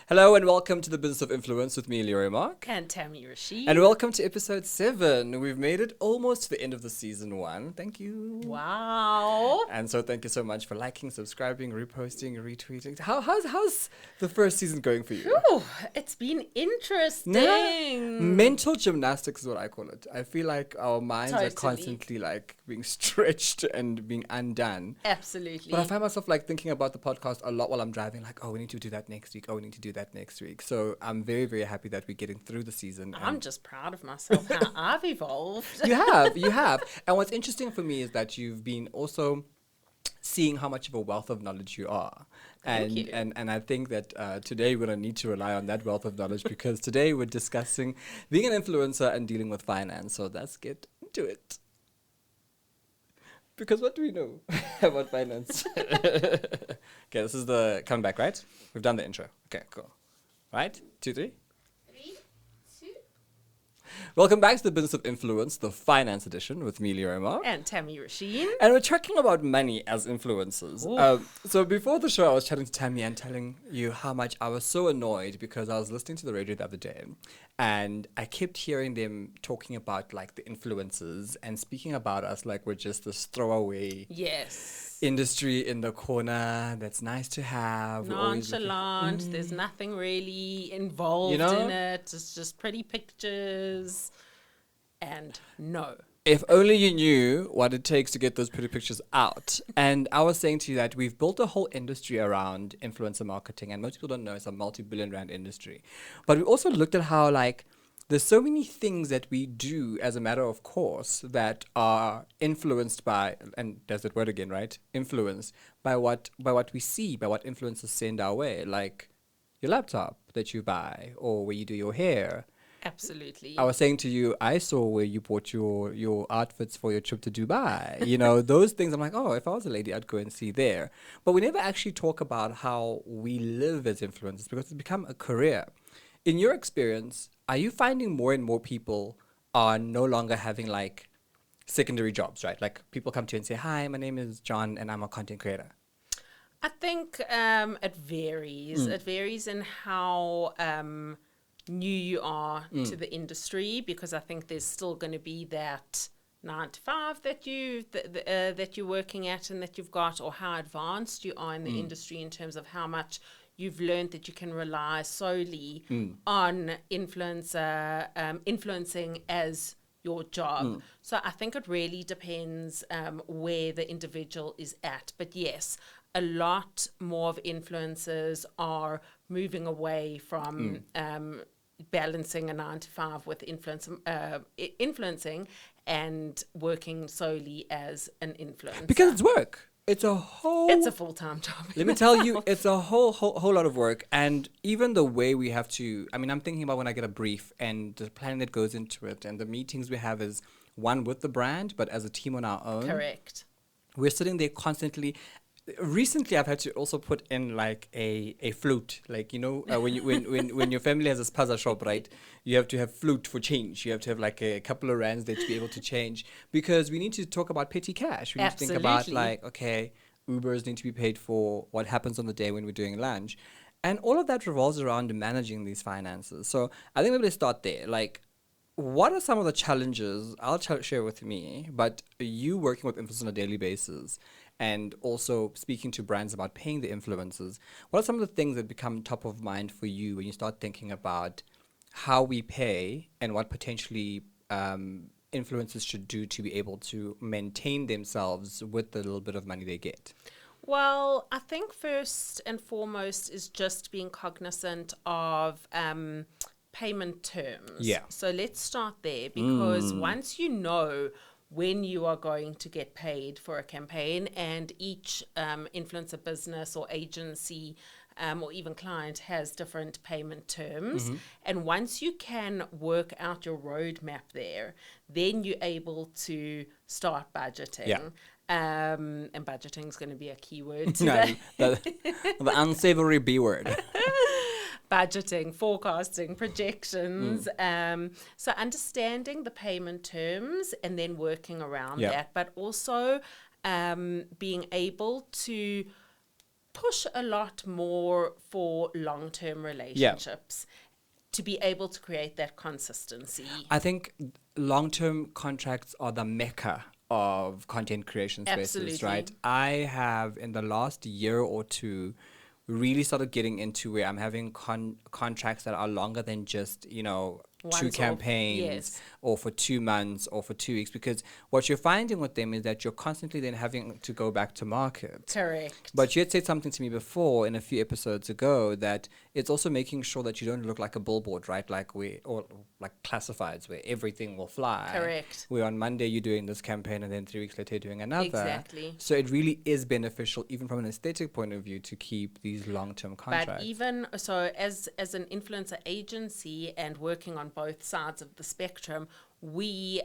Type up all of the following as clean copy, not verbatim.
Hello and welcome to the Business of Influence with me, Leroy Mark. And Tammy Rashid. And welcome to episode 7. We've made it almost to the end of the season 1. Thank you. Wow. And so thank you so much for liking, subscribing, reposting, retweeting. How's the first season going for you? Whew, it's been interesting. Mental gymnastics is what I call it. I feel like our minds are Totally. constantly like being stretched and being undone. Absolutely. But I find myself like thinking about the podcast a lot while I'm driving, like, oh, we need to do that next week. Oh, we need to do that next week. So I'm very, very happy that we're getting through the season. I'm just proud of myself how I've evolved. You have. And what's interesting for me is that you've been also seeing how much of a wealth of knowledge you are. Thank you. And I think that today we're going to need to rely on that wealth of knowledge because today we're discussing being an influencer and dealing with finance. So let's get into it. Because what do we know about finance? Okay, this is the comeback, right? We've done the intro. Okay, cool. Right? 2, 3. 3, 2. Welcome back to the Business of Influence, the finance edition with me, Leroy Mark. And Tammy Rashid. And we're talking about money as influencers. So before the show, I was chatting to Tammy and telling you how much I was so annoyed because I was listening to the radio the other day and I kept hearing them talking about like the influencers and speaking about us like we're just this throwaway industry in the corner that's nice to have. Nonchalant. There's nothing really involved in it. It's just pretty pictures. And no. If only you knew what it takes to get those pretty pictures out. And I was saying to you that we've built a whole industry around influencer marketing. And most people don't know it's a multi-billion rand industry. But we also looked at how like there's so many things that we do as a matter of course that are influenced by, and there's that word again, right? Influenced by what we see, by what influencers send our way. Like your laptop that you buy or where you do your hair. Absolutely. I was saying to you, I saw where you bought your outfits for your trip to Dubai. You know, those things, I'm like, oh, if I was a lady, I'd go and see there. But we never actually talk about how we live as influencers because it's become a career. In your experience, are you finding more and more people are no longer having like secondary jobs, right? Like people come to you and say, hi, my name is John and I'm a content creator. I think it varies. It varies in how new you are to the industry, because I think there's still going to be that 9 to 5 that you're working at and that you've got, or how advanced you are in the industry in terms of how much you've learned that you can rely solely on influencing as your job. So I think it really depends where the individual is at. But yes, a lot more of influencers are moving away from balancing a 9 to 5 with influencing and working solely as an influencer. Because it's work. It's a full-time job. Let me tell you, it's a whole lot of work. And even the way we have to, I mean, I'm thinking about when I get a brief and the planning that goes into it and the meetings we have is one with the brand, but as a team on our own. Correct. We're sitting there constantly. Recently, I've had to also put in like a flute, like when your family has a spaza shop, right? You have to have flute for change. You have to have like a couple of rands there to be able to change because we need to talk about petty cash. We need to think about like, okay, Ubers need to be paid for, what happens on the day when we're doing lunch, and all of that revolves around managing these finances. So I think maybe let's start there. Like, what are some of the challenges? I'll share with me, but you working with influencers on a daily basis. And also speaking to brands about paying the influencers, what are some of the things that become top of mind for you when you start thinking about how we pay and what potentially influencers should do to be able to maintain themselves with the little bit of money they get? Well, I think first and foremost is just being cognizant of payment terms. Yeah. So let's start there, because once you know when you are going to get paid for a campaign, and each influencer business or agency or even client has different payment terms. And once you can work out your roadmap there, then you're able to start budgeting. Yeah. And budgeting is going to be a key word today. the unsavory B word. Budgeting, forecasting, projections. So understanding the payment terms and then working around that, but also being able to push a lot more for long-term relationships to be able to create that consistency. I think long-term contracts are the mecca of content creation spaces, Absolutely. right? I have, in the last year or two, really started getting into where I'm having contracts that are longer than just, you know, Once two off, campaigns yes. or for 2 months or for 2 weeks, because what you're finding with them is that you're constantly then having to go back to market. Correct. But you had said something to me before in a few episodes ago that it's also making sure that you don't look like a billboard, right? Or like classifieds where everything will fly. Correct. Where on Monday you're doing this campaign and then 3 weeks later you're doing another. Exactly. So it really is beneficial, even from an aesthetic point of view, to keep these long-term contracts. But even so, as an influencer agency and working on both sides of the spectrum, we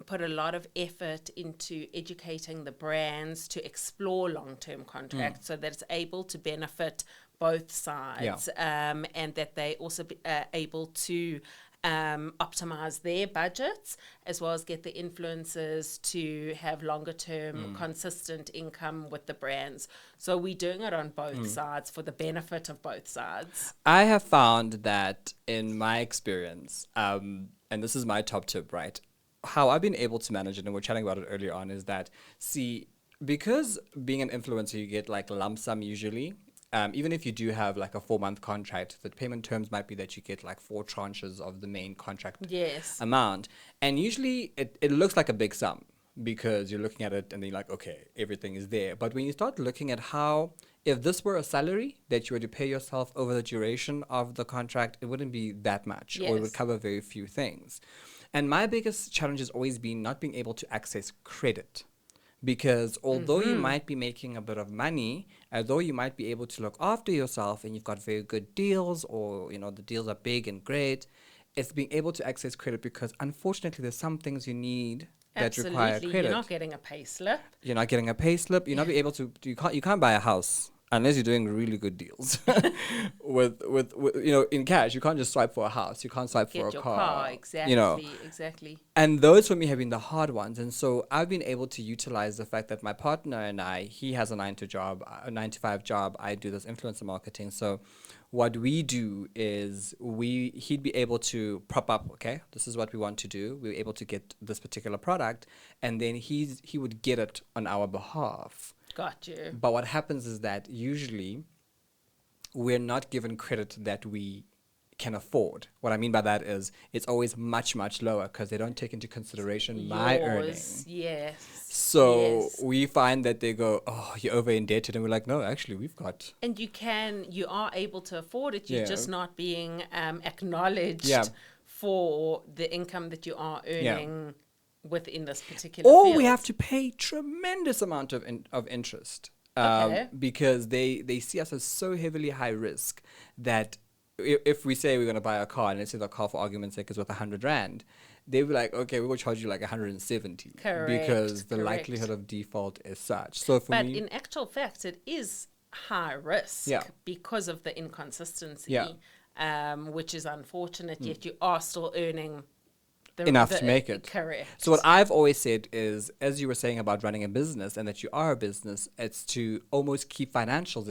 put a lot of effort into educating the brands to explore long-term contracts so that it's able to benefit both sides, and that they also be able to optimize their budgets, as well as get the influencers to have longer term consistent income with the brands. So we're doing it on both sides for the benefit of both sides. I have found that in my experience, and this is my top tip, right? How I've been able to manage it, and we're chatting about it earlier on, is that, see, because being an influencer, you get like lump sum usually. Even if you do have like a 4-month contract, the payment terms might be that you get like 4 tranches of the main contract amount. And usually it looks like a big sum because you're looking at it and then you're like, okay, everything is there. But when you start looking at how, if this were a salary that you were to pay yourself over the duration of the contract, it wouldn't be that much, or it would cover very few things. And my biggest challenge has always been not being able to access credit. Because although you might be making a bit of money, although you might be able to look after yourself and you've got very good deals, or, you know, the deals are big and great, it's being able to access credit, because unfortunately there's some things you need that require credit. You're not getting a pay slip. You're not getting a pay slip. You're not be able to. You can't buy a house unless you're doing really good deals with you know, in cash. You can't just swipe for a house. You can't swipe for a car. Exactly. You know. Exactly. And those for me have been the hard ones. And so I've been able to utilize the fact that my partner and he has a 9 to 5 job. I do this influencer marketing. So what we do is he'd be able to prop up, okay, this is what we want to do. We're able to get this particular product, and then he would get it on our behalf. Got you. But what happens is that usually we're not given credit that we can afford. What I mean by that is it's always much, much lower because they don't take into consideration my earning. Yes. So we find that they go, oh, you're over indebted. And we're like, no, actually, we've got. And you are able to afford it. You're just not being acknowledged for the income that you are earning within this particular field. We have to pay tremendous amount of interest because they see us as so heavily high risk that if we say we're going to buy a car, and let's say the car for argument's sake is worth 100 Rand, they'll be like, okay, we will charge you like 170. Because the likelihood of default is such. So for me, in actual fact, it is high risk because of the inconsistency, which is unfortunate, yet you are still earning enough to make it. Correct. So what I've always said is, as you were saying about running a business and that you are a business, it's to almost keep financials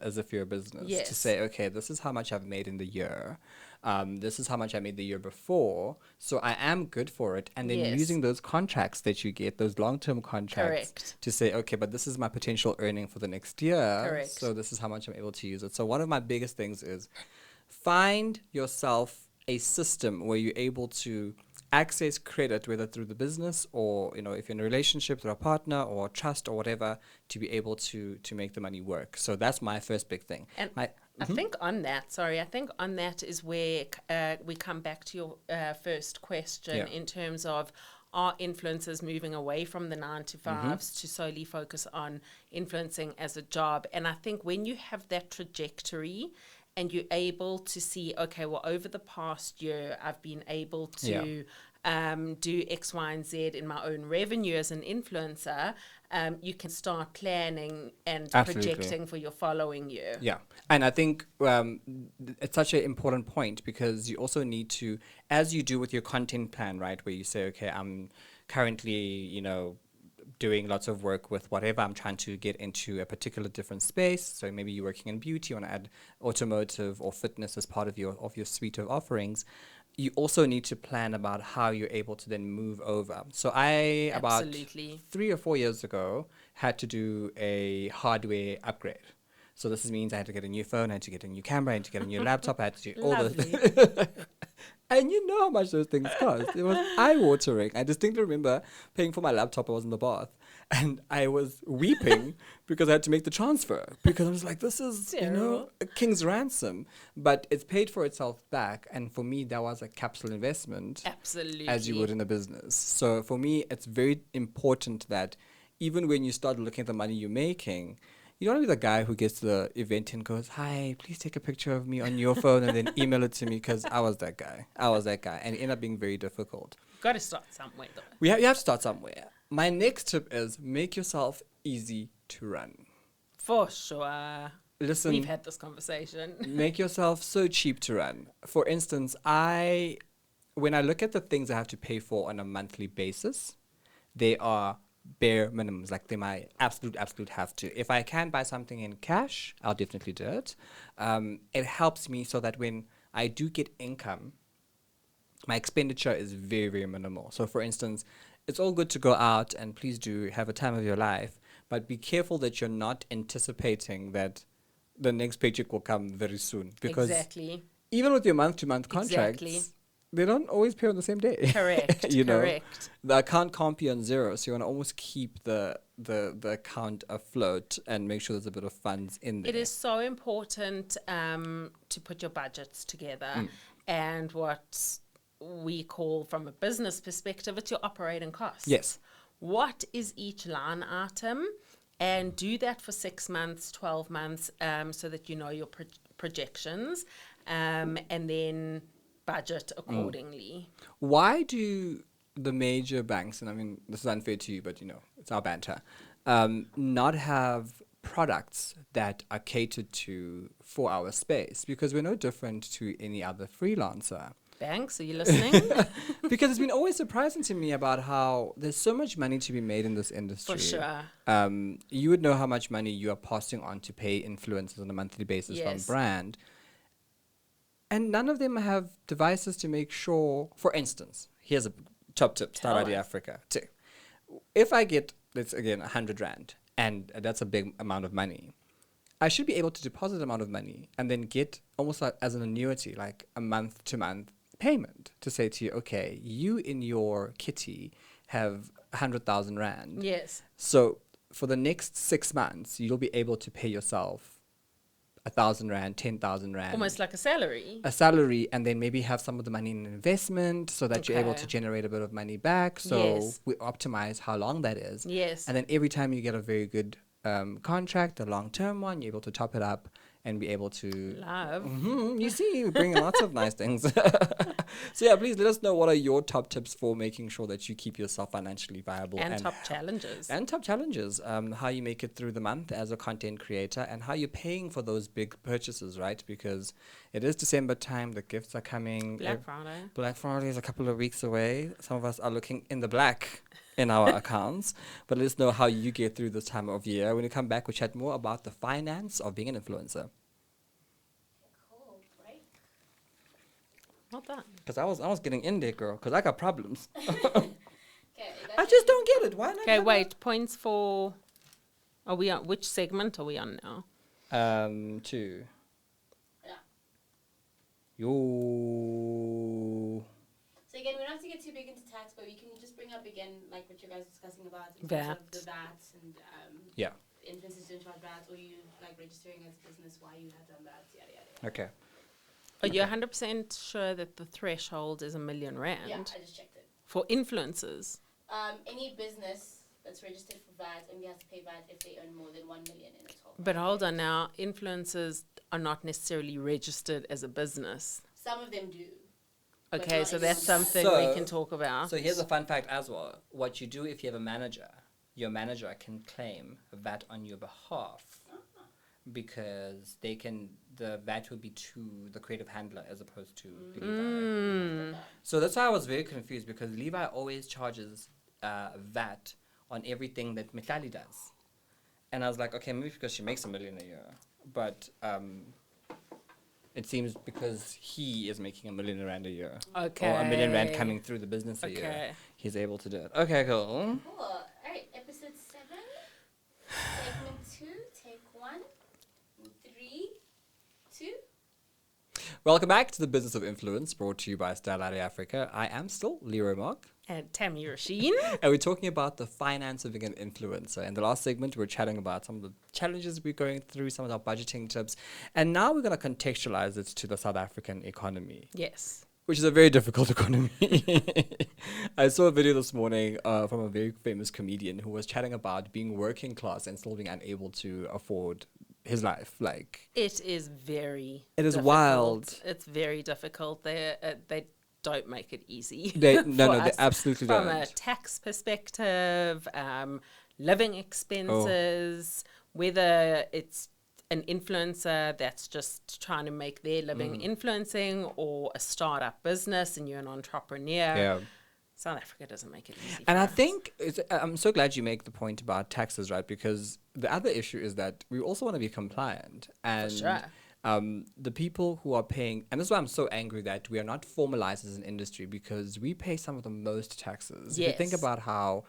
as if you're a business. To say, okay, this is how much I've made in the year. This is how much I made the year before. So I am good for it. And then using those contracts that you get, those long-term contracts, to say, okay, but this is my potential earning for the next year. So this is how much I'm able to use it. So one of my biggest things is find yourself a system where you're able to access credit, whether through the business or, you know, if you're in a relationship through a partner or trust or whatever, to be able to make the money work. So that's my first big thing. And I think on that is where we come back to your first question in terms of, are influencers moving away from the 9 to 5s to solely focus on influencing as a job? And I think when you have that trajectory and you're able to see, okay, well, over the past year, I've been able to do X, Y, and Z in my own revenue as an influencer, you can start planning and projecting for your following year. Yeah. And I think it's such an important point, because you also need to, as you do with your content plan, right, where you say, okay, I'm currently, you know, doing lots of work with whatever I'm trying to get into a particular different space. So maybe you're working in beauty, you want to add automotive or fitness as part of your suite of offerings. You also need to plan about how you're able to then move over. So I, about Absolutely. 3 or 4 years ago, had to do a hardware upgrade. So this means I had to get a new phone, I had to get a new camera, I had to get a new laptop, I had to do all Lovely. the And you know how much those things cost. It was eye-watering. I distinctly remember paying for my laptop. I was in the bath. And I was weeping because I had to make the transfer. Because I was like, this is, Terrible. a king's ransom. But it's paid for itself back. And for me, that was a capital investment. Absolutely. As you would in a business. So for me, it's very important that even when you start looking at the money you're making, you don't want to be the guy who gets to the event and goes, hi, please take a picture of me on your phone and then email it to me, because I was that guy. And it ended up being very difficult. Got to start somewhere, though. You have to start somewhere. My next tip is make yourself easy to run. For sure. Listen, We've had this conversation. make yourself so cheap to run. For instance, when I look at the things I have to pay for on a monthly basis, they are bare minimums. Like, they're my absolute have to. If I can buy something in cash, I'll definitely do it. It helps me so that when I do get income, my expenditure is very, very minimal. So for instance, it's all good to go out and please do have a time of your life, but be careful that you're not anticipating that the next paycheck will come very soon. Because Exactly. even with your month-to-month contracts, Exactly. they don't always pay on the same day. Correct. Correct. The account can't be on zero, so you want to almost keep the account afloat and make sure there's a bit of funds in there. It is so important to put your budgets together. And what we call, from a business perspective, it's your operating costs. Yes. What is each line item? And do that for 6 months, 12 months, so that you know your projections, and then budget accordingly. Why do the major banks, and I mean, this is unfair to you, but it's our banter, not have products that are catered to for our space? Because we're no different to any other freelancer. Banks, are you listening? Because it's been always surprising to me about how there's so much money to be made in this industry. For sure. You would know how much money you are passing on to pay influencers on a monthly basis from brand. And none of them have devices to make sure, for instance, here's a top tip, Style ID Africa. If I get, let's again, 100 Rand, and that's a big amount of money, I should be able to deposit an amount of money and then get almost like as an annuity, like a month-to-month payment to say to you, okay, you in your kitty have 100,000 Rand. Yes. So for the next 6 months, you'll be able to pay yourself 1,000 Rand, 10,000 Rand. Almost like a salary. A salary, and then maybe have some of the money in investment so that you're able to generate a bit of money back. So we optimize how long that is. Yes. And then every time you get a very good contract, a long-term one, you're able to top it up and be able to Love. You see, you bring lots of nice things. So yeah, please let us know what are your top tips for making sure that you keep yourself financially viable, And top challenges. and top challenges, how you make it through the month as a content creator, and how you're paying for those big purchases, right? Because it is December time, the gifts are coming. Black Friday. Black Friday is a couple of weeks away. Some of us are looking in the black in our accounts, but let us know how you get through this time of year. When we come back, we'll chat more about the finance of being an influencer. Cool, break. Not that. Because I was getting in there, girl, because I got problems. Okay. I just don't get it. Why not? Okay, wait. Points for... Are we on... Which segment are we on now? 2. Yeah. Yo. So again, we don't have to get too big into tax, but we can just bring up again, like what you guys were discussing about in terms VAT. of the VAT and Yeah. influencers don't charge VAT, or you like registering as a business, why you have done that, yada yada. Yada. Okay. Are you 100% sure that the threshold is R1 million Yeah, I just checked it. for influencers? Any business that's registered for VAT only has to pay VAT if they earn more than 1 million in a 12. But hold on now, influencers are not necessarily registered as a business. Some of them do. But Okay, not so that's everyone something does. we So- can talk about. So here's a fun fact as well. What you do if you have a manager, your manager can claim VAT on your behalf, because the VAT will be to the creative handler as opposed to the Levi. So that's why I was very confused, because Levi always charges VAT on everything that Mitlali does. And I was like, okay, maybe because she makes $1 million a year. But it seems because he is making R1 million a year. Okay. Or R1 million coming through the business a year. He's able to do it. Okay, cool. Cool. All right, episode 7, segment 2, take 1, 3, 2. Welcome back to the Business of Influence, brought to you by Styleari Africa. I am still Leroy Mark. And Tammy Rasheen. And we're talking about the finance of being an influencer. In the last segment, we're chatting about some of the challenges we're going through, some of our budgeting tips. And now we're going to contextualize it to the South African economy. Yes. Which is a very difficult economy. I saw a video this morning from a very famous comedian who was chatting about being working class and still being unable to afford his life. Like, it is very it is difficult. Wild. It's very difficult. They don't make it easy. They they absolutely from don't. From a tax perspective, living expenses, whether it's an influencer that's just trying to make their living influencing, or a startup business and you're an entrepreneur. Yeah. South Africa doesn't make it easy. And I think I'm so glad you make the point about taxes, right? Because the other issue is that we also want to be compliant. And for sure. The people who are paying, and this is why I'm so angry that we are not formalized as an industry, because we pay some of the most taxes. Yes. If you think about how,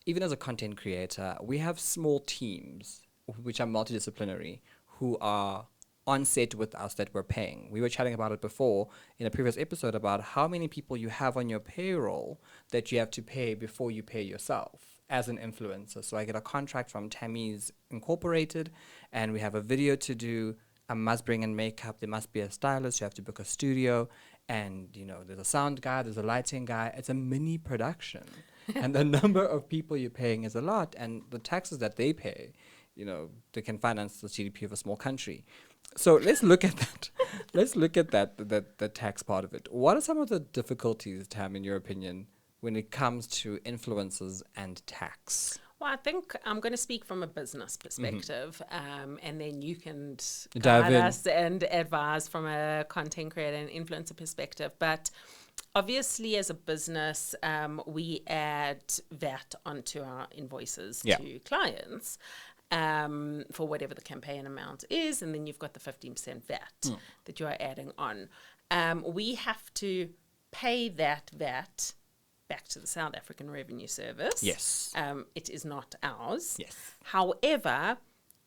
even as a content creator, we have small teams which are multidisciplinary who are on set with us that we're paying. We were chatting about it before in a previous episode about how many people you have on your payroll that you have to pay before you pay yourself as an influencer. So I get a contract from Tammy's Incorporated and we have a video to do. I must bring in makeup. There must be a stylist. You have to book a studio. And, you know, there's a sound guy, there's a lighting guy. It's a mini production. And the number of people you're paying is a lot. And the taxes that they pay, you know, they can finance the GDP of a small country. So let's look at that. Let's look at the tax part of it. What are some of the difficulties, Tam, in your opinion, when it comes to influencers and tax? Well, I think I'm going to speak from a business perspective, and then you can Dive guide in. us and advise from a content creator and influencer perspective. But obviously, as a business, we add VAT onto our invoices to clients. For whatever the campaign amount is, and then you've got the 15% VAT that you are adding on. We have to pay that VAT back to the South African Revenue Service. Yes. It is not ours. Yes. However,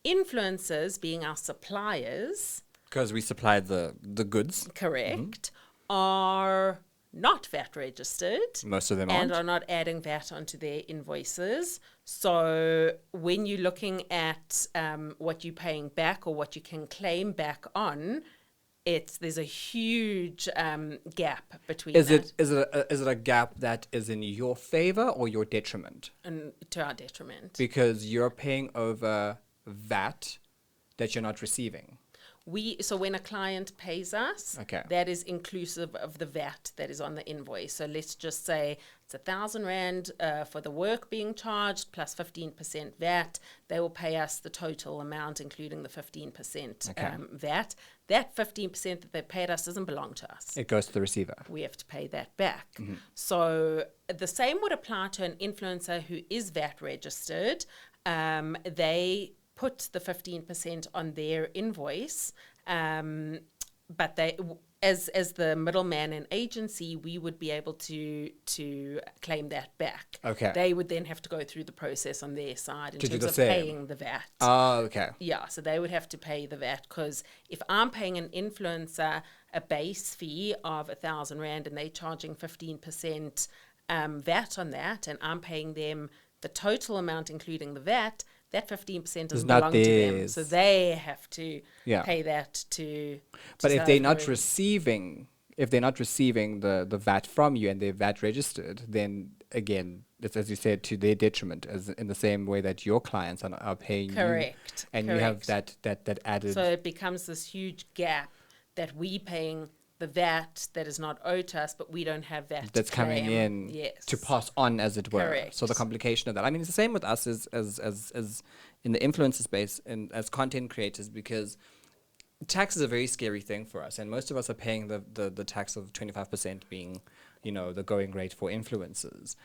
influencers, being our suppliers, Because we supply the goods. correct, are not VAT registered. Most of them and aren't. are not adding VAT onto their invoices. So when you're looking at what you're paying back or what you can claim back on, there's a huge gap between Is that it a gap that is in your favor or your detriment? and to our detriment. Because you're paying over VAT that you're not receiving. So when a client pays us, Okay. that is inclusive of the VAT that is on the invoice. So let's just say it's 1,000 Rand for the work being charged plus 15% VAT. They will pay us the total amount, including the 15% VAT. That 15% that they paid us doesn't belong to us. It goes to the receiver. We have to pay that back. So the same would apply to an influencer who is VAT registered. They put the 15% on their invoice, but they, as the middleman and agency, we would be able to claim that back. Okay. They would then have to go through the process on their side in To do terms the of same. paying the VAT. Oh, okay. Yeah, so they would have to pay the VAT, because if I'm paying an influencer a base fee of 1,000 Rand and they're charging 15% VAT on that, and I'm paying them the total amount including the VAT, that 15% doesn't not belong to them. theirs. So they have to Yeah. pay that to But if South they're not Africa. receiving the VAT from you and they're VAT registered, then again, it's, as you said, to their detriment, as in the same way that your clients are paying you. Correct. And you have that added. So it becomes this huge gap that we paying the VAT that is not owed to us, but we don't have VAT that's to coming claim. in Yes. to pass on, as it were. Correct. So the complication of that. I mean, it's the same with us as in the influencer space and as content creators, because tax is a very scary thing for us, and most of us are paying the tax of 25% being the going rate for influencers.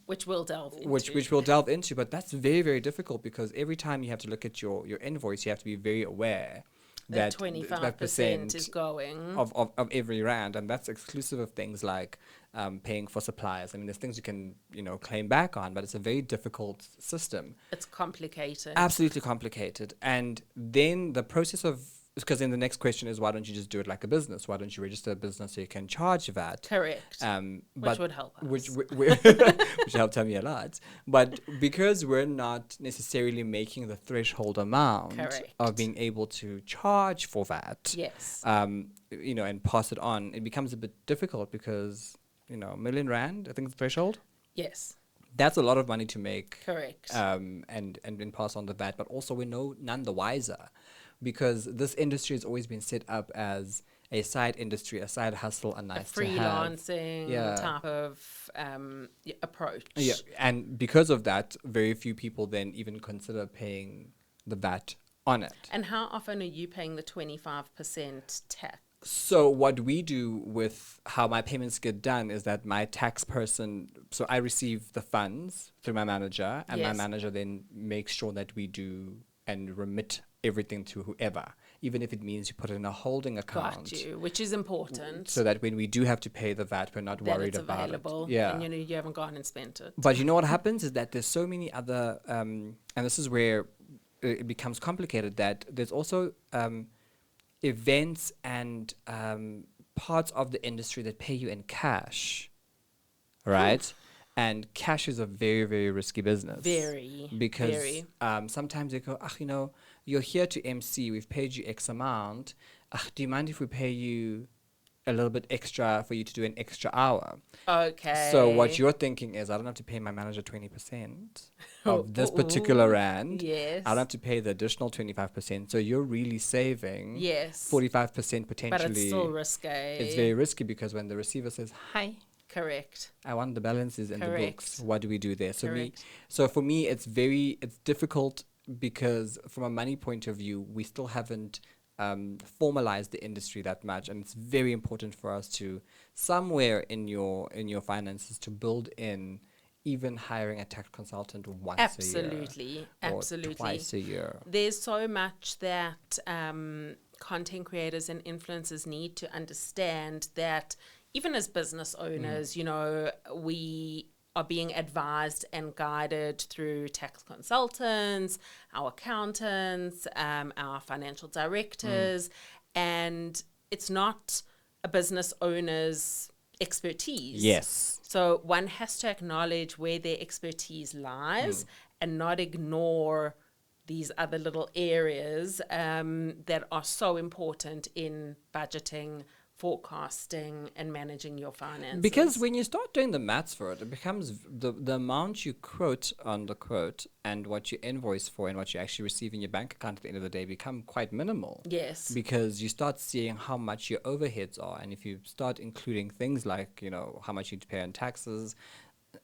Which we'll delve into. Which we'll delve into, but that's very, very difficult because every time you have to look at your invoice, you have to be very aware that 25% is going of every rand, and that's exclusive of things like paying for suppliers. I mean, there's things you can claim back on, but it's a very difficult system. It's complicated. Absolutely complicated. And then the process of, because then the next question is, why don't you just do it like a business? Why don't you register a business so you can charge that? Correct. Which would help us. Which helped me a lot. But because we're not necessarily making the threshold amount Correct. of being able to charge for that, Yes. and pass it on, it becomes a bit difficult because, R1 million, I think is the threshold. Yes. That's a lot of money to make. Correct. And then pass on the VAT, but also we're none the wiser, because this industry has always been set up as a side industry, a side hustle, a nice to have. Freelancing type of approach. Yeah, and because of that, very few people then even consider paying the VAT on it. And how often are you paying the 25% tax? So what we do with how my payments get done is that my tax person, so I receive the funds through my manager, and my manager then makes sure that we do and remit everything to whoever, even if it means you put it in a holding account. Got you, which is important. So that when we do have to pay the VAT, we're not worried about available, it. Yeah. And you haven't gone and spent it. But you know what happens is that there's so many other, and this is where it becomes complicated, that there's also events and parts of the industry that pay you in cash, right? And cash is a very, very risky business. Because sometimes they go, you're here to MC, we've paid you X amount. Do you mind if we pay you a little bit extra for you to do an extra hour? Okay. So what you're thinking is, I don't have to pay my manager 20% of this particular rand. Yes. I don't have to pay the additional 25%. So you're really saving 45% potentially. But it's still risky. It's very risky because when the receiver says, hi, correct, I want the balances in the books, what do we do there? So for me, it's difficult because from a money point of view, we still haven't formalize the industry that much, and it's very important for us to somewhere in your finances to build in even hiring a tax consultant once a year or twice a year. There's so much that content creators and influencers need to understand, that even as business owners, we are being advised and guided through tax consultants, our accountants, our financial directors, and it's not a business owner's expertise. Yes. So one has to acknowledge where their expertise lies and not ignore these other little areas that are so important in budgeting, forecasting, and managing your finances. Because when you start doing the maths for it, it becomes the amount you quote on the quote and what you invoice for and what you actually receive in your bank account at the end of the day become quite minimal. Yes. Because you start seeing how much your overheads are, and if you start including things like, how much you need to pay on taxes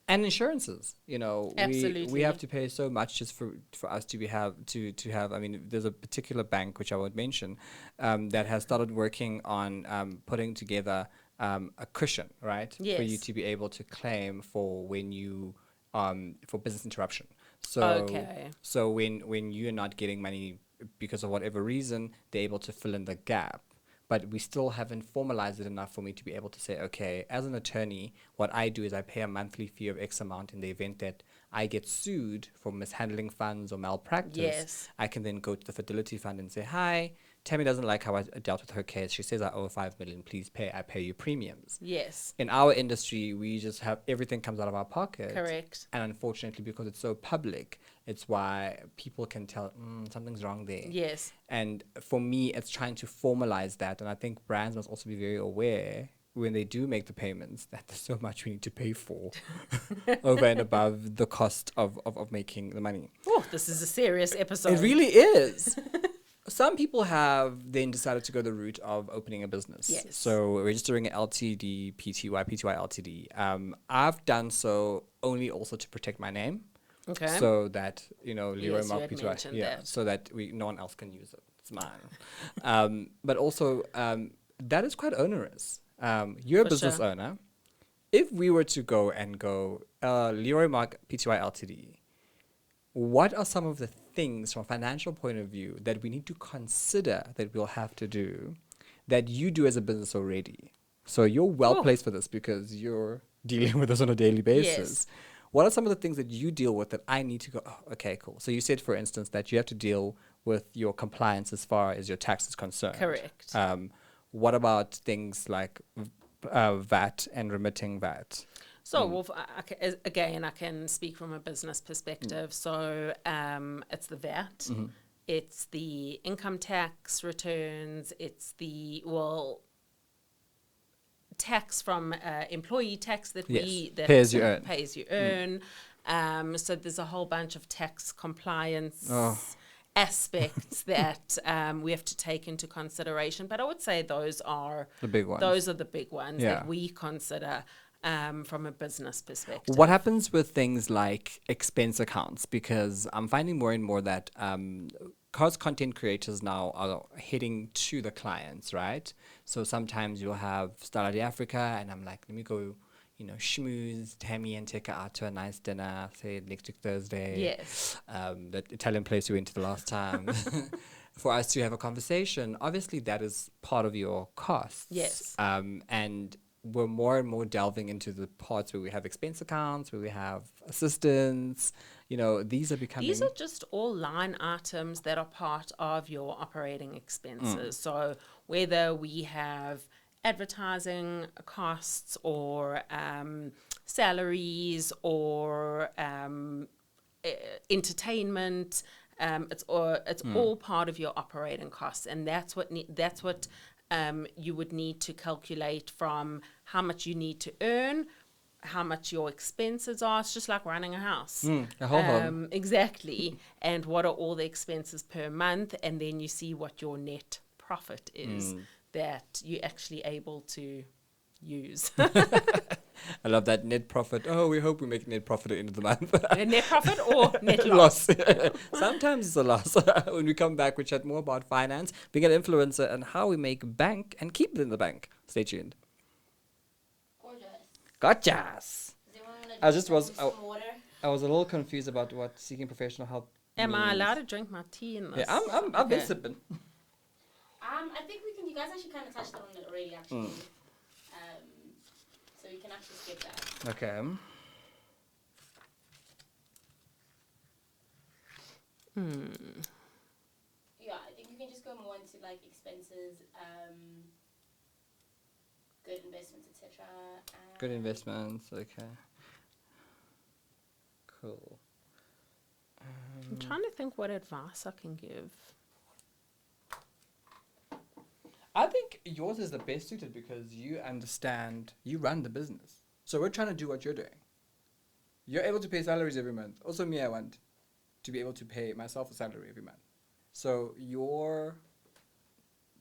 and insurances, Absolutely. we have to pay so much just for us to have. I mean, there's a particular bank which I won't mention that has started working on putting together a cushion, right, for you to be able to claim for when you for business interruption. So when you're not getting money because of whatever reason, they're able to fill in the gap. But we still haven't formalized it enough for me to be able to say, okay, as an attorney, what I do is I pay a monthly fee of X amount in the event that I get sued for mishandling funds or malpractice. Yes. I can then go to the Fidelity Fund and say, hi, Tammy doesn't like how I dealt with her case. She says I owe 5 million. Please pay. I pay you premiums. Yes. In our industry, we just have everything comes out of our pocket. Correct. And unfortunately, because it's so public, it's why people can tell something's wrong there. Yes. And for me, it's trying to formalize that. And I think brands must also be very aware when they do make the payments that there's so much we need to pay for over and above the cost of making the money. Oh, this is a serious episode. It really is. Some people have then decided to go the route of opening a business. Yes. So registering an LTD, PTY LTD. I've done so only also to protect my name. Okay. So that, Leroy Yes, Mark you had PTY. mentioned that. So that no one else can use it. It's mine. But also, that is quite onerous. You're a business owner. if we were to go, Leroy Mark Pty Ltd, what are some of the things from a financial point of view that we need to consider that we'll have to do that you do as a business already? So you're well placed for this because you're dealing with this on a daily basis. Yes. What are some of the things that you deal with that I need to go, oh, okay, cool. So you said, for instance, that you have to deal with your compliance as far as your tax is concerned. Correct. What about things like VAT and remitting VAT? So, well, again, I can speak from a business perspective. So, it's the VAT, it's the income tax returns, it's the, tax from employee tax that that pay as you earn. Pay as you earn. So there's a whole bunch of tax compliance aspects that we have to take into consideration. But I would say those are the big ones. Those are the big ones that we consider from a business perspective. What happens with things like expense accounts? Because I'm finding more and more that because content creators now are heading to the clients, right? So sometimes you'll have Starlight Africa, and I'm like, let me go, schmooze Tammy and take her out to a nice dinner, say next week Thursday. Yes. That Italian place we went to the last time. For us to have a conversation. Obviously, that is part of your costs. Yes. And we're more and more delving into the parts where we have expense accounts, where we have assistants. These are becoming... These are just all line items that are part of your operating expenses. So whether we have advertising costs or salaries or entertainment, it's all part of your operating costs, and that's what you would need to calculate from how much you need to earn, how much your expenses are. It's just like running a house. A whole home. Exactly. And what are all the expenses per month, and then you see what your net profit is that you're actually able to use. I love that net profit. Oh, we hope we make net profit at the end of the month. Net profit or net loss? Sometimes it's a loss. When we come back, we chat more about finance, being an influencer, and how we make bank and keep it in the bank. Stay tuned. Gorgeous. I was a little confused about what seeking professional help Am means. I allowed to drink my tea in this? Yeah, I've been sipping. I think you guys actually kind of touched on it already, actually. So we can actually skip that. Okay. Yeah, I think you can just go more into like expenses, good investments, etc. Good investments, okay. Cool. I'm trying to think what advice I can give. I think yours is the best suited because you understand, you run the business. So we're trying to do what you're doing. You're able to pay salaries every month. Also me, I want to be able to pay myself a salary every month. So your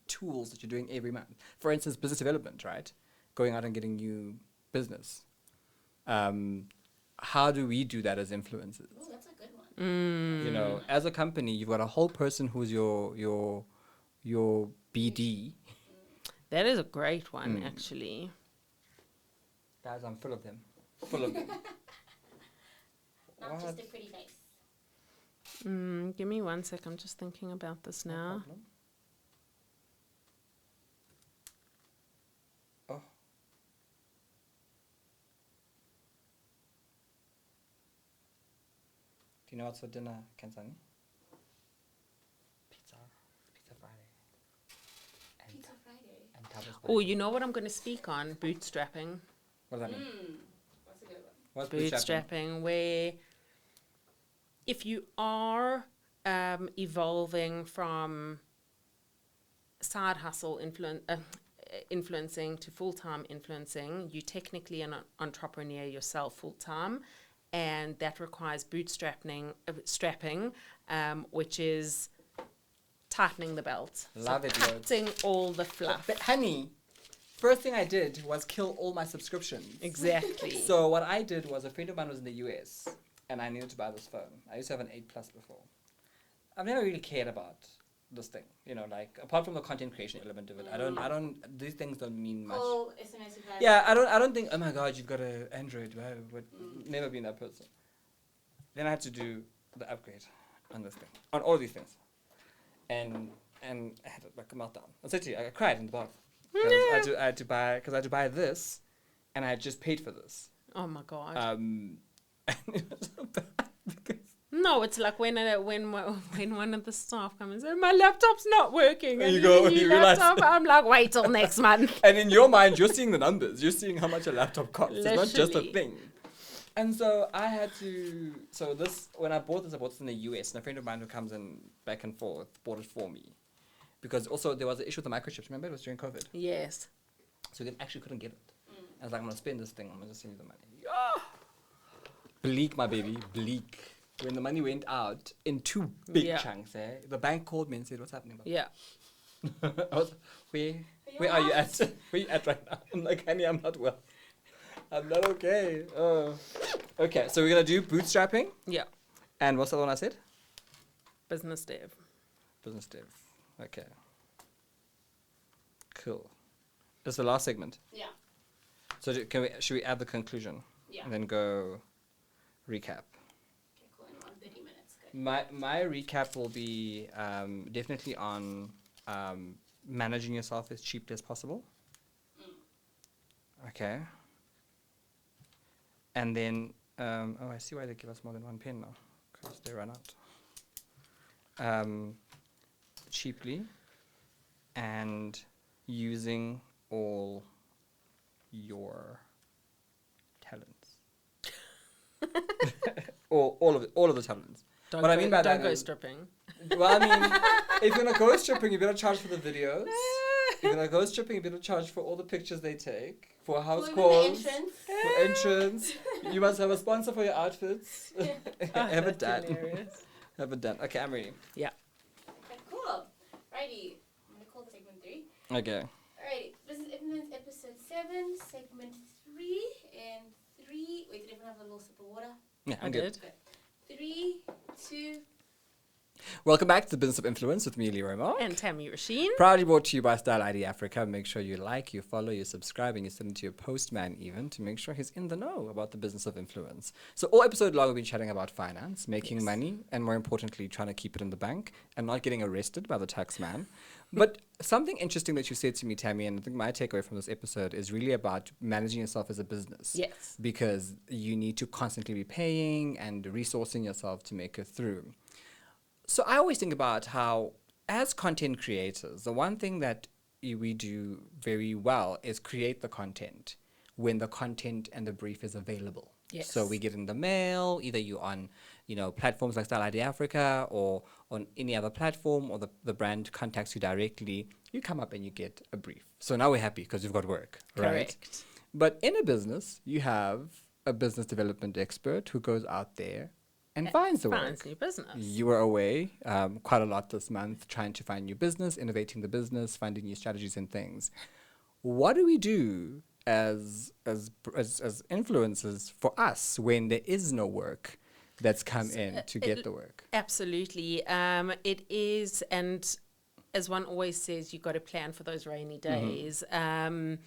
tools that you're doing every month, for instance, business development, right? Going out and getting new business. How do we do that as influencers? Oh, that's a good one. You know, as a company, you've got a whole person who's your BD. That is a great one, actually. Guys, I'm full of them. Full of them. Not What? just a pretty face. Give me 1 sec. I'm just thinking about this now. problem. Oh. Do you know what's for dinner, Kansani? Pizza. Pizza Friday. And, Pizza Friday. and Tapas Oh, Friday. you know what I'm going to speak on? Bootstrapping. What does that mean? That's a good one. What's Bootstrapping, where if you are evolving from side hustle influencing to full-time influencing, you're technically an entrepreneur yourself full-time, and that requires strapping, which is tightening the belt. Love it, Lord. Cutting all the fluff. But honey, first thing I did was kill all my subscriptions. Exactly. So what I did was a friend of mine was in the US and I needed to buy this phone. I used to have an 8 Plus before. I've never really cared about this thing. Like apart from the content creation element of it, I don't. These things don't mean much. Call, SMS, advice. Yeah, I don't think. Oh my God, you've got an Android. I would never been that person. Then I had to do the upgrade on this thing, on all these things, and I had like a meltdown. Essentially, I cried in the bath. I had to buy this, and I had just paid for this. Oh my God. And it was so bad because No, it's like when one of the staff comes and says, my laptop's not working. And you realize- I'm like, wait till next month. and in your mind you're seeing the numbers. You're seeing how much a laptop costs. It's not just a Literally. thing. And so I had to. So this when I bought this in the US, and a friend of mine who comes in back and forth bought it for me, because also there was an issue with the microchips. Remember, it was during COVID, Yes. so we actually couldn't get it. I was like, I'm gonna spend this thing. I'm gonna just send you the money. Yeah. Bleak, my baby, bleak. When the money went out in 2 big chunks, the bank called me and said, "What's happening?" Yeah. I was, where are you at? Where you at right now? I'm like, honey, I'm not well. I'm not okay. Okay, so we're gonna do bootstrapping. Yeah. And what's the other one I said? Business dev. Business dev. Okay. Cool. That's the last segment. Yeah. So should we add the conclusion? Yeah. And then go recap. Okay, cool. In 30 minutes. Good. My recap will be definitely on managing yourself as cheaply as possible. Okay. And then, I see why they give us more than one pen now, because they run out. Cheaply, and using all your talents. all of the talents. What I mean by that don't go is- stripping. Well, I mean, if you're gonna go stripping, you better charge for the videos. If you're gonna go stripping, you better charge for all the pictures they take, for house Even the calls, entrance. for entrance. You must have a sponsor for your outfits. Have it done. Hilarious. Have it done. Okay, I'm ready. Yeah. Okay, cool. Righty. I'm gonna call the segment 3. Okay. Alrighty. Business Influence episode 7, segment 3, and 3. Wait, did everyone have a little sip of water? Yeah, I I'm good. did. Okay. 3, 2. Welcome back to the Business of Influence with me, Leroy Mark. And Tammy Rasheen. Proudly brought to you by Style ID Africa. Make sure you like, you follow, you subscribe, and you send it to your postman even to make sure he's in the know about the business of influence. So all episode long we've been chatting about finance, making money, and more importantly, trying to keep it in the bank and not getting arrested by the tax man. But something interesting that you said to me, Tammy, and I think my takeaway from this episode is really about managing yourself as a business. Yes. Because you need to constantly be paying and resourcing yourself to make it through. So I always think about how, as content creators, the one thing that we do very well is create the content when the content and the brief is available. Yes. So we get in the mail, either you on, platforms like Style ID Africa or on any other platform, or the brand contacts you directly, you come up and you get a brief. So now we're happy because you've got work, right? Correct. But in a business, you have a business development expert who goes out there and finds the work. Finds new business. You were away quite a lot this month trying to find new business, innovating the business, finding new strategies and things. What do we do as influencers for us when there is no work that's come in to get the work? Absolutely. It is, and as one always says, you've got to plan for those rainy days. But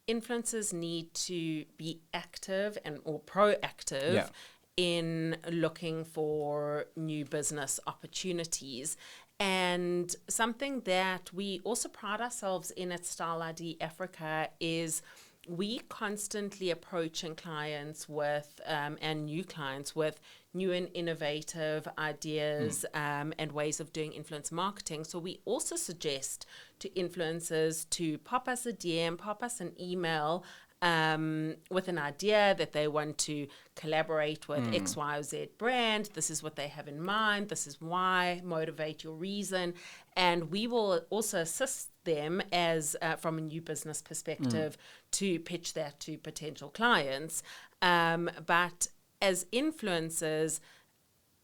influencers need to be active or proactive in looking for new business opportunities. And something that we also pride ourselves in at Style ID Africa is we constantly approaching clients with, and new clients with new and innovative ideas and ways of doing influencer marketing. So we also suggest to influencers to pop us a DM, pop us an email with an idea that they want to collaborate with X, Y, or Z brand. This is what they have in mind. This is why. Motivate your reason. And we will also assist them as from a new business perspective to pitch that to potential clients. But as influencers,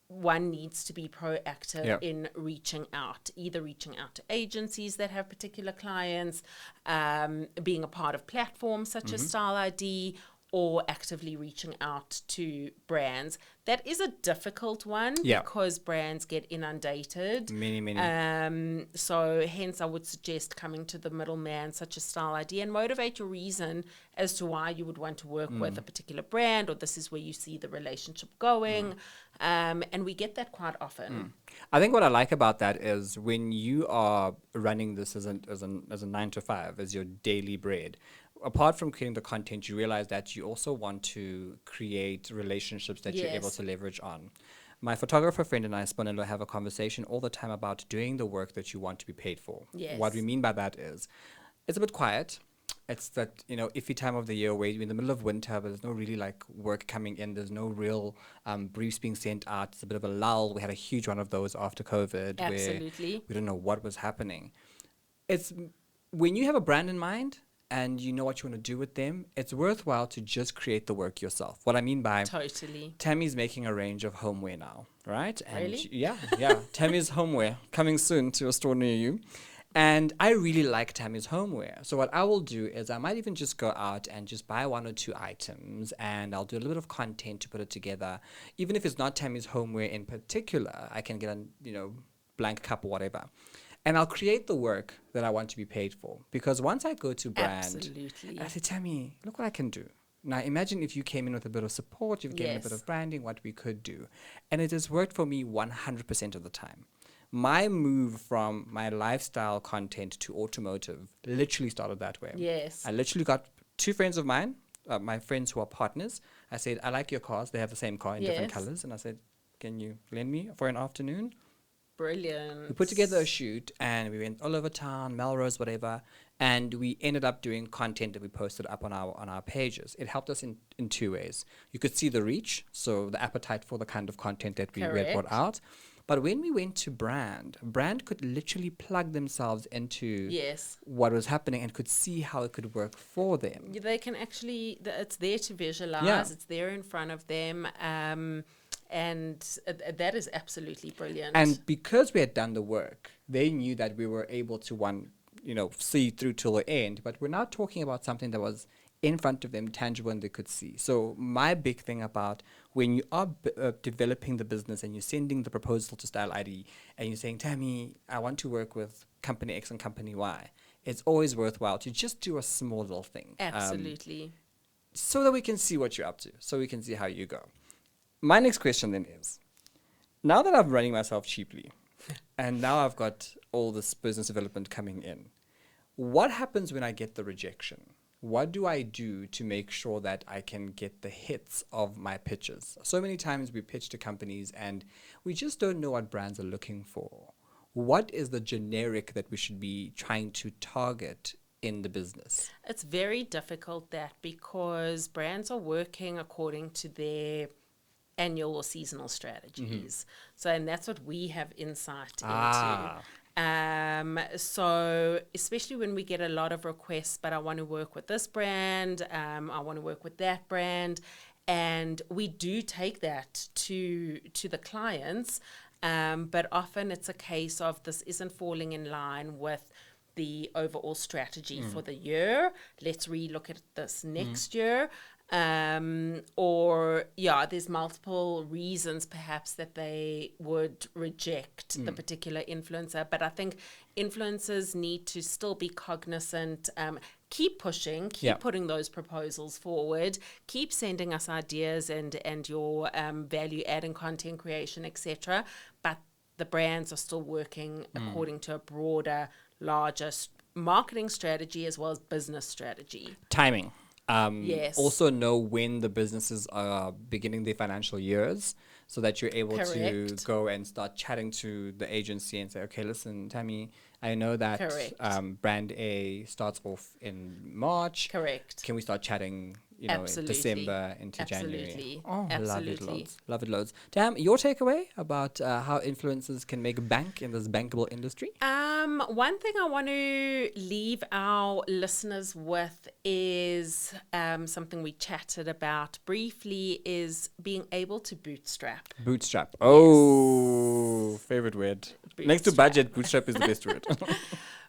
one needs to be proactive in reaching out, either reaching out to agencies that have particular clients, being a part of platforms such as Style ID, or actively reaching out to brands. That is a difficult one Yeah. because brands get inundated. Many. So hence I would suggest coming to the middleman, such as Style ID, and motivate your reason as to why you would want to work with a particular brand, or this is where you see the relationship going. And we get that quite often. I think what I like about that is when you are running this as a 9 to 5, as your daily bread, apart from creating the content, you realize that you also want to create relationships that you're able Yes. to leverage on. My photographer friend and I, Spanelo, have a conversation all the time about doing the work that you want to be paid for. Yes. What we mean by that is it's a bit quiet. It's that, iffy time of the year where you're in the middle of winter, but there's no really like work coming in. There's no real briefs being sent out. It's a bit of a lull. We had a huge one of those after COVID Absolutely. where we didn't know what was happening. It's when you have a brand in mind and you know what you want to do with them, it's worthwhile to just create the work yourself. What I mean by Totally. Tammy's making a range of homeware now, right? And Really? yeah. Tammy's homeware coming soon to a store near you. And I really like Tammy's homeware. So what I will do is I might even just go out and just buy 1 or 2 items, and I'll do a little bit of content to put it together. Even if it's not Tammy's homeware in particular, I can get a blank cup or whatever. And I'll create the work that I want to be paid for. Because once I go to brand, Absolutely. I say, Tammy, look what I can do. Now, imagine if you came in with a bit of support, you've given a bit Yes. of branding, what we could do. And it has worked for me 100% of the time. My move from my lifestyle content to automotive literally started that way. Yes. I literally got 2 friends of mine, my friends who are partners. I said, I like your cars. They have the same car in different Yes. colors. And I said, can you lend me for an afternoon? Brilliant. We put together a shoot and we went all over town, Melrose, whatever, and we ended up doing content that we posted up on our pages. It helped us in 2 ways. You could see the reach, so the appetite for the kind of content that we had brought Correct. out. But when we went to brand could literally plug themselves into Yes. what was happening and could see how it could work for them. They can actually, it's there to visualize, Yeah. it's there in front of them. And that is absolutely brilliant. And because we had done the work, they knew that we were able to see through till the end. But we're now talking about something that was in front of them, tangible, and they could see. So my big thing about when you are developing the business and you're sending the proposal to Style ID and you're saying, Tammy, I want to work with company X and company Y, it's always worthwhile to just do a small little thing. Absolutely. So that we can see what you're up to, so we can see how you go. My next question then is, now that I'm running myself cheaply and now I've got all this business development coming in, what happens when I get the rejection? What do I do to make sure that I can get the hits of my pitches? So many times we pitch to companies and we just don't know what brands are looking for. What is the generic that we should be trying to target in the business? It's very difficult because brands are working according to their annual or seasonal strategies. So, and that's what we have insight into. So especially when we get a lot of requests, but I want to work with this brand, I want to work with that brand, and we do take that to the clients, but often it's a case of this isn't falling in line with the overall strategy for the year. Let's relook at this next year. There's multiple reasons perhaps that they would reject the particular influencer, but I think influencers need to still be cognizant, keep pushing, keep putting those proposals forward, keep sending us ideas and your value adding content creation, etc. But the brands are still working according to a broader, larger marketing strategy as well as business strategy. Timing. Yes. Also know when the businesses are beginning their financial years so that you're able to Correct. go and start chatting to the agency and say, okay, listen, Tammy, I know that brand A starts off in March. Correct. Can we start chatting, in Absolutely. December into January? Absolutely. Oh, Absolutely. love it loads. Love it loads. Tam, your takeaway about how influencers can make bank in this bankable industry? One thing I want to leave our listeners with is something we chatted about briefly is being able to bootstrap. Bootstrap. Oh, favorite word. Next to Bootstrap. budget, bootstrap is the best word.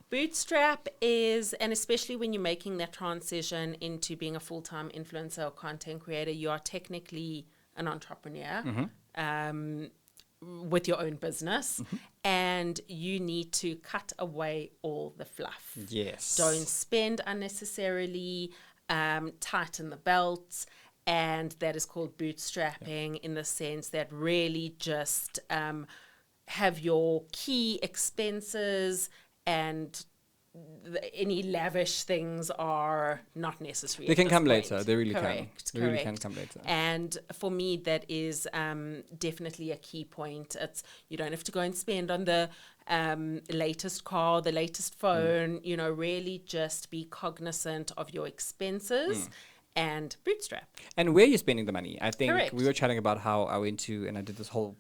Bootstrap is, and especially when you're making that transition into being a full-time influencer or content creator, you are technically an entrepreneur with your own business, and you need to cut away all the fluff. Yes. Don't spend unnecessarily, tighten the belts, and that is called bootstrapping in the sense that really just have your key expenses, and any lavish things are not necessary. They can come point. later. They really Correct, can. They really can come later. And for me, that is definitely a key point. It's, you don't have to go and spend on the latest car, the latest phone. You know, really just be cognizant of your expenses and bootstrap. And where you're spending the money. I think Correct. we were chatting about how I went to, and I did this whole,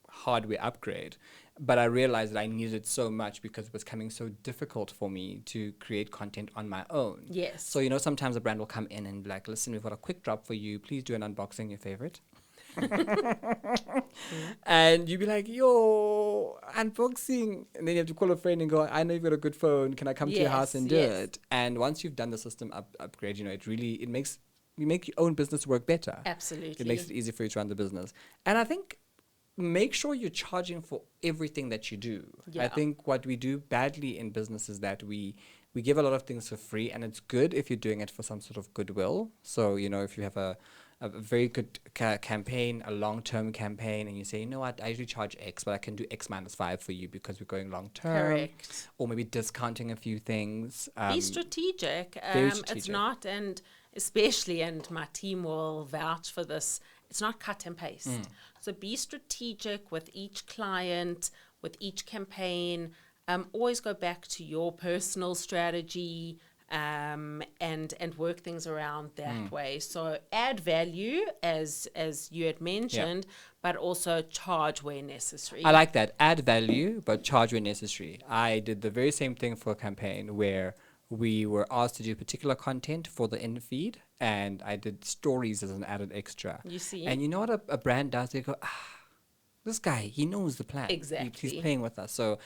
hardware upgrade. But I realized that I needed it so much because it was coming so difficult for me to create content on my own. Yes. So, sometimes a brand will come in and be like, listen, we've got a quick drop for you. Please do an unboxing, your favorite. And you'd be like, yo, unboxing. And then you have to call a friend and go, I know you've got a good phone. Can I come to your house and do it? And once you've done the system upgrade, it makes you make your own business work better. Absolutely. It makes it easier for you to run the business. And I think make sure you're charging for everything that you do. Yeah. I think what we do badly in business is that we give a lot of things for free, and it's good if you're doing it for some sort of goodwill. So, if you have a very good campaign, a long-term campaign, and you say, you know what, I usually charge X, but I can do X minus 5 for you because we're going long-term. Correct. Or maybe discounting a few things. Be strategic. Very It's strategic. not, and especially, and my team will vouch for this, it's not cut and paste. So be strategic with each client, with each campaign. Always go back to your personal strategy, and work things around that way. So add value, as you had mentioned, but also charge where necessary. I like that. Add value, but charge when necessary. I did the very same thing for a campaign where we were asked to do particular content for the in feed, and I did stories as an added extra. You see? And you know what a brand does? They go, this guy, he knows the plan. Exactly. He's playing with us. So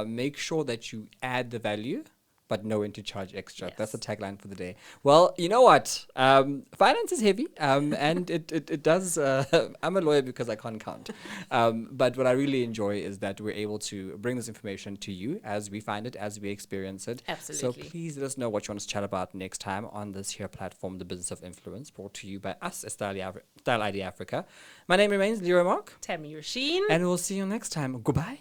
make sure that you add the value, but know when to charge extra. Yes. That's the tagline for the day. Well, you know what? Finance is heavy, and it does. I'm a lawyer because I can't count. But what I really enjoy is that we're able to bring this information to you as we find it, as we experience it. Absolutely. So please let us know what you want us to chat about next time on this here platform, The Business of Influence, brought to you by us, Style ID Africa. My name remains Leroy Mark, Tammy Rasheen. and we'll see you next time. Goodbye.